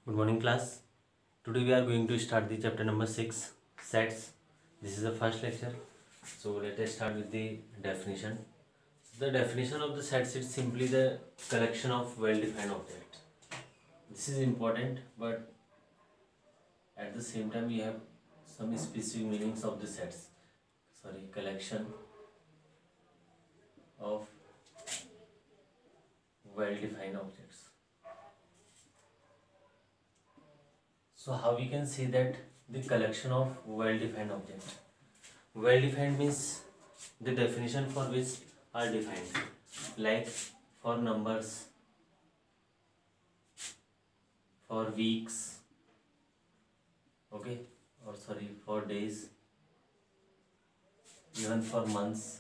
Good morning class. Today we are going to start the chapter number 6 sets. This is the first lecture. So let us start with the definition. The definition of the sets is simply the collection of well-defined objects. This is important, but at the same time we have some specific meanings of the sets. Collection of well-defined objects. So how we can say that the collection of well-defined objects? Well-defined means the definition for which are defined, like for numbers, for weeks, for days, even for months.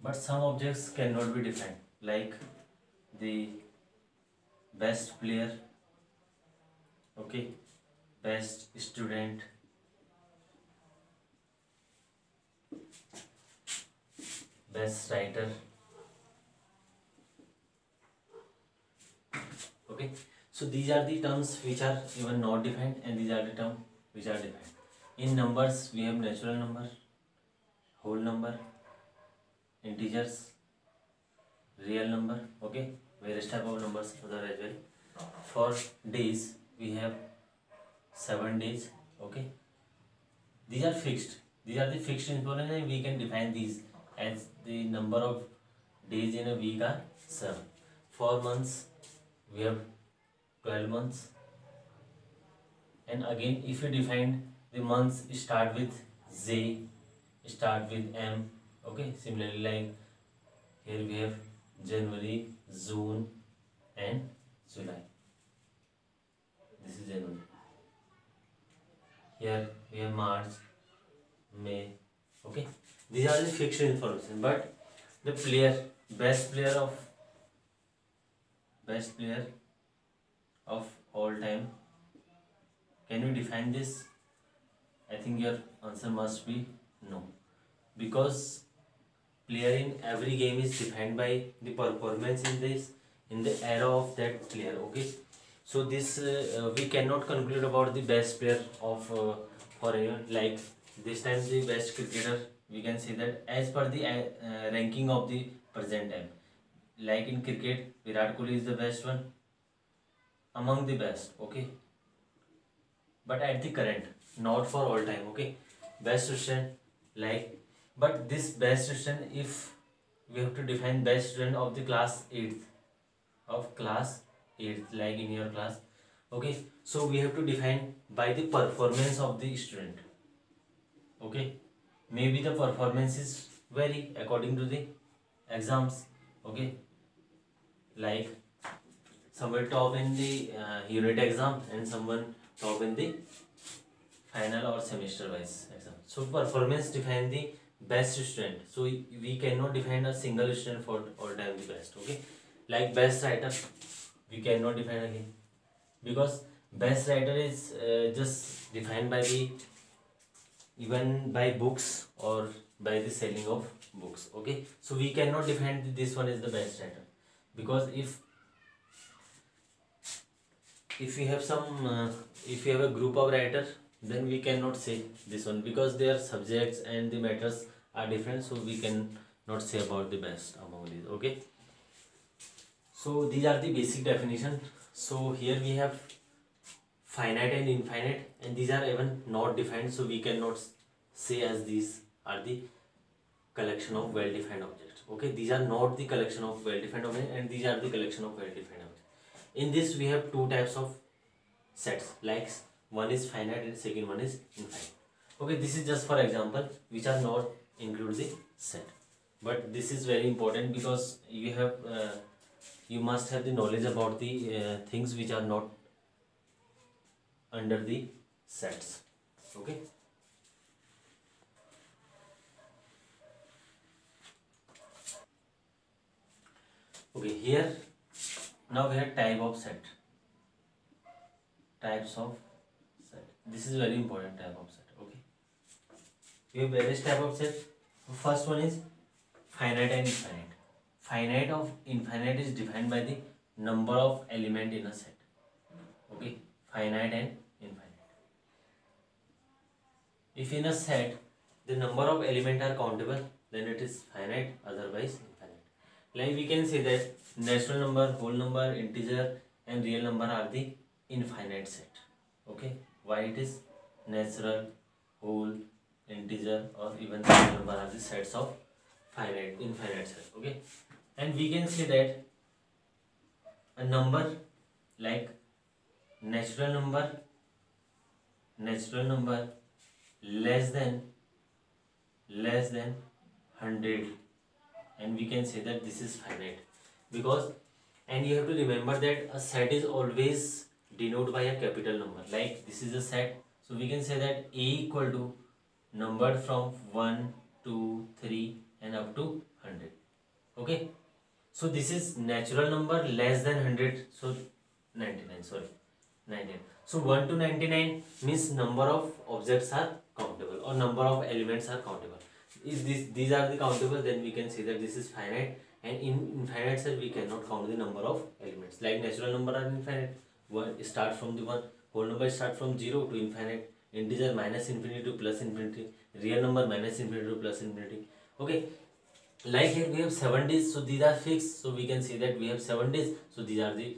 But some objects cannot be defined, like the best player, best student, best writer. So these are the terms which are even not defined, and these are the terms which are defined. In numbers we have natural number, whole number, integers, real number, various type of numbers other as well. For days we have 7 days. These are fixed. These are the fixed exponents, and we can define these as the number of days in a week are 7. For months we have 12 months, and again if you define the months start with J, start with M. Similarly, like here we have January, June and July. This is January. Here we have March, May. These are the fixed information, but the best player of all time, can you define this? I think your answer must be no, because player in every game is defined by the performance in the era of that player. So this we cannot conclude about the best player of for anyone. Like this time the best cricketer, we can say that as per the ranking of the present time. Like in cricket, Virat Kohli is the best one among the best. But at the current, not for all time. Best student, like, but this best student, if we have to define best student of the class 8th, like in your class. So we have to define by the performance of the student. Maybe the performance is vary according to the exams. Like someone top in the unit exam and someone top in the final or semester wise exam. So performance define the best student. So we cannot define a single student for all time the best. Like best writer, we cannot define again, because best writer is just defined by the even by books or by the selling of books. So we cannot define this one is the best writer, because if we have some if we have a group of writers, then we cannot say this one, because their subjects and the matters are different. So we can not say about the best among these. So these are the basic definition. So here we have finite and infinite, and these are even not defined, so we cannot say as these are the collection of well-defined objects. These are not the collection of well-defined objects, and these are the collection of well-defined objects. In this we have two types of sets, like one is finite and second one is infinite. This is just for example which are not include the set, but this is very important, because you have you must have the knowledge about the things which are not under the sets. Here now we have types of set. This is very important type of set. We have various type of set. First one is finite and infinite. finite of infinite is defined by the number of element in a set. Okay, finite and infinite. If in a set the number of element are countable, then it is finite, otherwise infinite. Like we can say that natural number, whole number, integer and real number are the infinite set. Okay, why it is? Natural, whole, integer or even the real number are the sets of infinite set. Okay, and we can say that a number like natural number less than 100, and we can say that this is finite, because, and you have to remember that a set is always denoted by a capital number. Like this is a set, so we can say that A equal to numbered from 1, 2, 3 and up to 100. Okay, so this is natural number less than 100, so 99, sorry, 99. So 1 to 99 means number of objects are countable or number of elements are countable. If these are the countable, then we can say that this is finite, and in infinite set we cannot count the number of elements. Like natural number are infinite, one start from the 1, whole number start from 0 to infinite, integer minus infinity to plus infinity, real number minus infinity to plus infinity. Okay, like here we have 7 days, so these are fixed, so we can say that we have 7 days, so these are the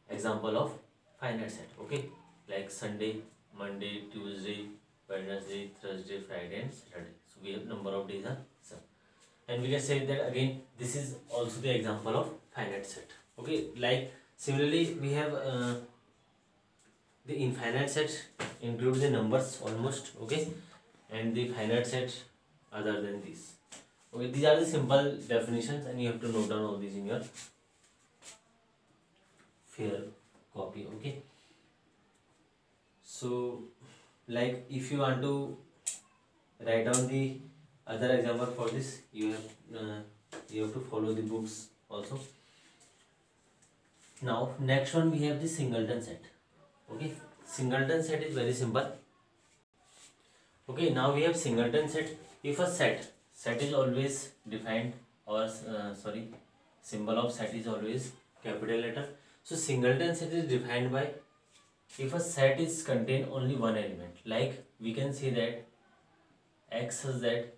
example of finite set. Okay, like Sunday, Monday, Tuesday, Wednesday, Thursday, Friday and Saturday. So we have number of days are 7, and we can say that again this is also the example of finite set. Okay, like similarly we have the infinite set includes the numbers almost. Okay, and the finite set other than these. Okay, these are the simple definitions, and you have to note down all these in your fair copy. Okay, so like if you want to write down the other example for this, you have to follow the books also. Now next one we have the singleton set. Okay, singleton set is very simple. Okay, now we have singleton set. If a set is always defined, or symbol of set is always capital letter. So singleton set is defined by if a set is contain only one element. Like we can say that x such that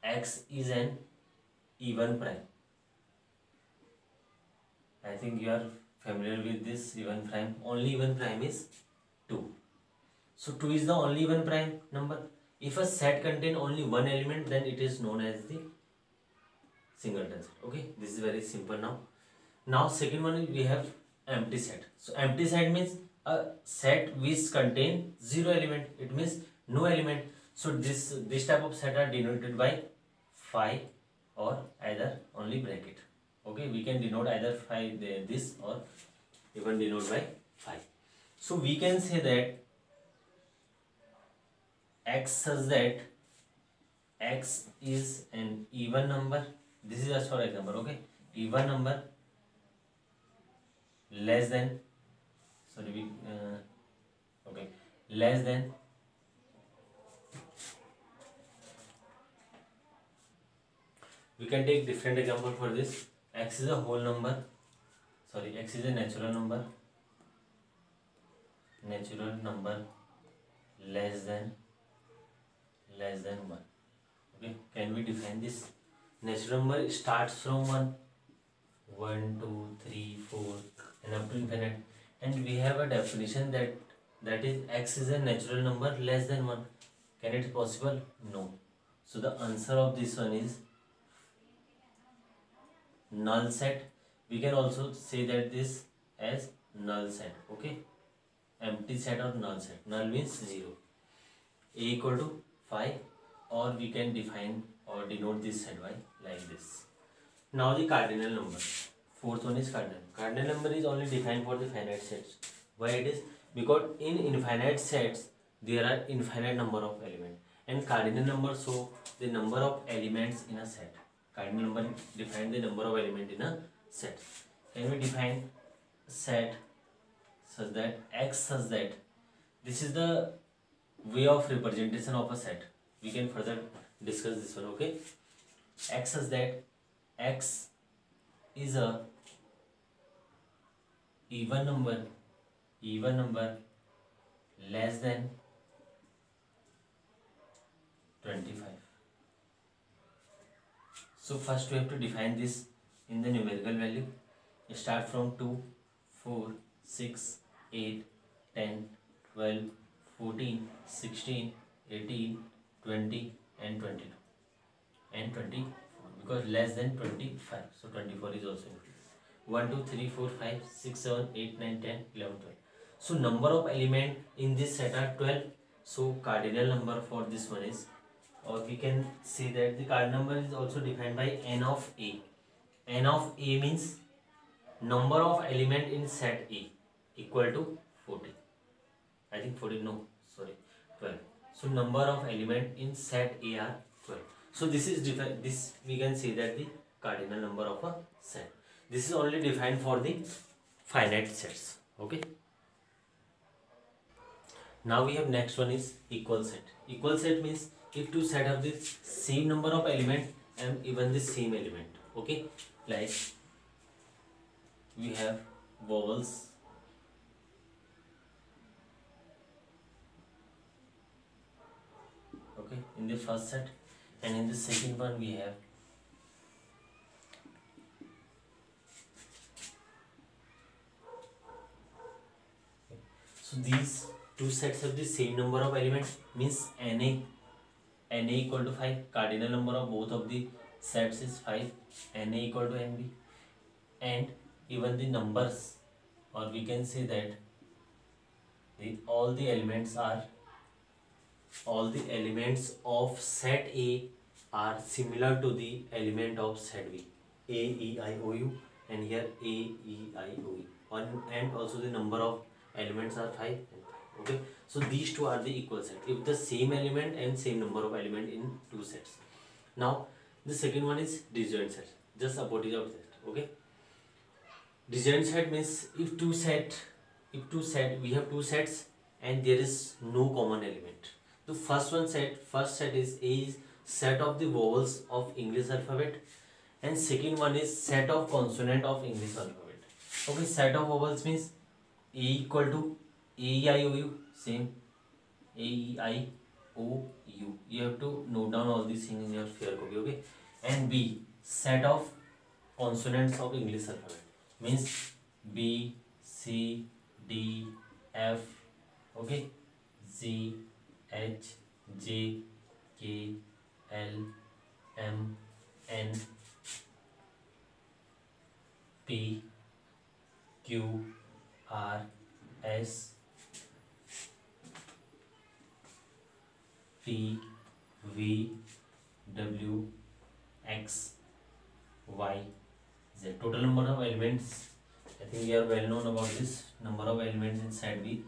x is an even prime. I think you are familiar with this even prime. Only even prime is 2. So 2 is the only even prime number. If a set contain only one element, then it is known as the singleton set. Okay, this is very simple now. Now second one is we have empty set. So empty set means a set which contain 0 element. It means no element. So this type of set are denoted by phi or either only bracket. Okay, we can denote either phi this or even denote by phi. So we can say that x such that x is an even number. This is just for example. Okay, even number less than less than we can take different example for this. X is a whole number, x is a natural number less than 1. Okay, can we define this? Natural number starts from 1, 2, 3, 4 and up to infinite, and we have a definition that is x is a natural number less than 1. Can it possible? No. So the answer of this one is null set. We can also say that this as null set. Okay, empty set or null set. Null means 0. A equal to 5, or we can define or denote this set by like this. Now the cardinal number. Fourth one is cardinal. Cardinal number is only defined for the finite sets. Why it is? Because in infinite sets there are infinite number of elements, and cardinal number show the number of elements in a set. Cardinal number define the number of elements in a set. Can we define set such that x such that this is the way of representation of a set. We can further discuss this one. Okay, x such that x is a even number less than 25. So first we have to define this in the numerical value. Start from 2, 4, 6, 8, 10, 12, 14, 16, 18, 20 and 22 and 24, because less than 25, so 24 is also included. 1 2 3 4 5 6 7 8 9 10 11 12. So number of element in this set are 12. So cardinal number for this one is, or we can say that the cardinal number is also defined by n of a. N of a means number of element in set A equal to 40. I think 40, no, sorry, 12. So number of element in set A are 12. So this is defined, this we can say that the cardinal number of a set. This is only defined for the finite sets. Okay. Now we have next one is equal set. Equal set means if two sets have the same number of element and even the same element. Okay, like we have vowels, okay, in the first set, and in the second one we have so these two sets have the same number of elements, means na equal to 5. Cardinal number of both of the sets is 5. Na equal to nb, and even the numbers, or we can say that all the elements of set A are similar to the element of set B. A, E, I, O, U, and here A, E, I, O, U. And also the number of elements are 5 and 5. Okay, so these two are the equal set if the same element and same number of element in two sets. Now the second one is disjoint set, just opposite of that. Okay, disjoint set means if we have two sets and there is no common element. The first set is A is set of the vowels of English alphabet, and second one is set of consonant of English alphabet. Okay, set of vowels means A equal to A, E, I, O, U, same A, E, I, O, U. You have to note down all these things in your fair copy. Okay, and B set of consonants of English alphabet means B, C, D, F, okay, Z, H, J, K, L, M, N, P, Q, R, S, T, V, W, X, Y, Z. Total number of elements, I think we are well known about this. Number of elements in set B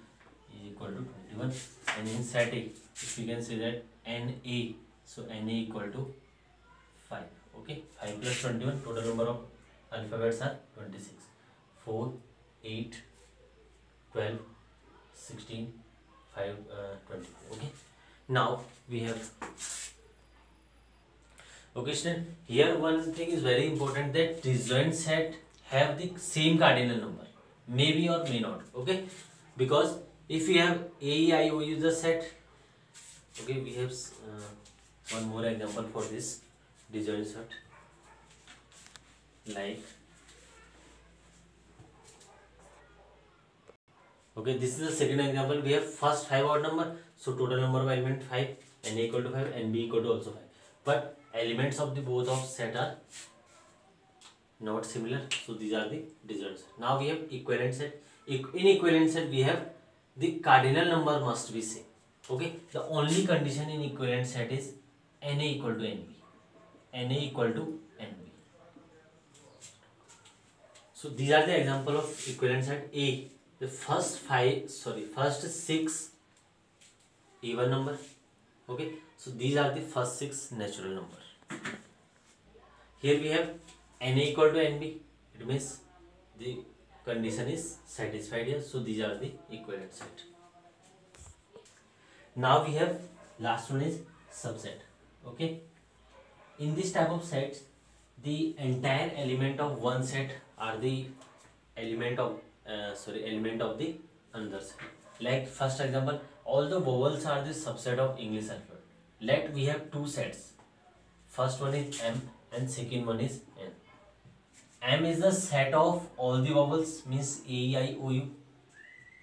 is equal to 21, and in set A, if we can say that NA, so NA equal to 5. Okay, 5 plus 21, total number of alphabets are 26. 4, 8, 12, 16, 5, 20. Okay, now we have. Okay, student, here one thing is very important, that disjoint set have the same cardinal number, maybe or may not. Okay, because if we have A, E, I, O, U the set. Okay, we have one more example for this disjoint set, like, okay, this is the second example. We have first 5 odd number, so total number of element 5, N equal to 5, and B equal to also 5, but elements of the both of set are not similar, so these are the disjoint set. Now we have equivalent set. In equivalent set we have the cardinal number must be same. Okay, the only condition in equivalent set is Na equal to Nb. Na equal to Nb. So these are the example of equivalent set. A, the first 6 even number. Okay, so these are the first 6 natural number. Here we have Na equal to Nb. It means the condition is satisfied here. So these are the equivalent set. Now we have last one is subset. Okay, in this type of sets the entire element of one set are the element of element of the another set. Like first example, all the vowels are the subset of English alphabet. Let we have two sets. First one is M and second one is N. M is the set of all the vowels, means A, E, I, O, U.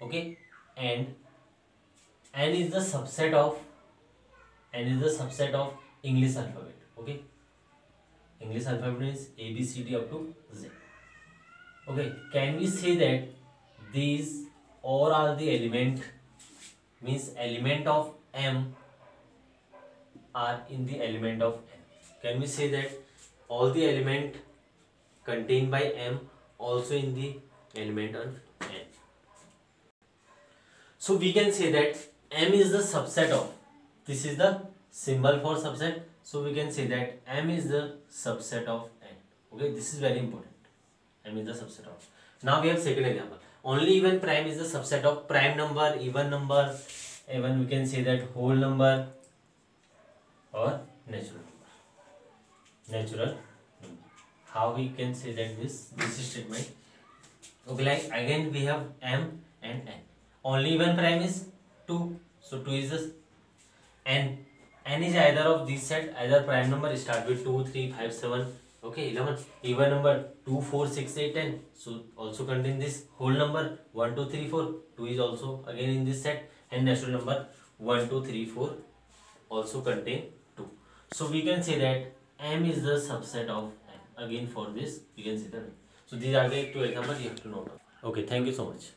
Okay, and N is the subset of English alphabet. Okay, English alphabet is A, B, C, D up to Z. Okay, can we say that these all are the element, means element of M are in the element of N? Can we say that all the element contained by M also in the element of N? So we can say that M is the subset of, this is the symbol for subset, so we can say that M is the subset of N. Okay, this is very important. M is the subset of. Now we have second example. Only even prime is the subset of prime number, even number, even we can say that whole number or natural number. Natural number. How we can say that this statement? Okay, like again we have M and N. Only even prime is 2. So 2 is this. N. N is either of these set, either prime number start with 2, 3, 5, 7. Okay, 11. Even number 2, 4, 6, 8, 10. So also contain this whole number 1, 2, 3, 4. 2 is also again in this set, and natural number 1, 2, 3, 4 also contain 2. So we can say that M is the subset of N. Again for this we can say that. So these are the two examples you have to note. Okay, thank you so much.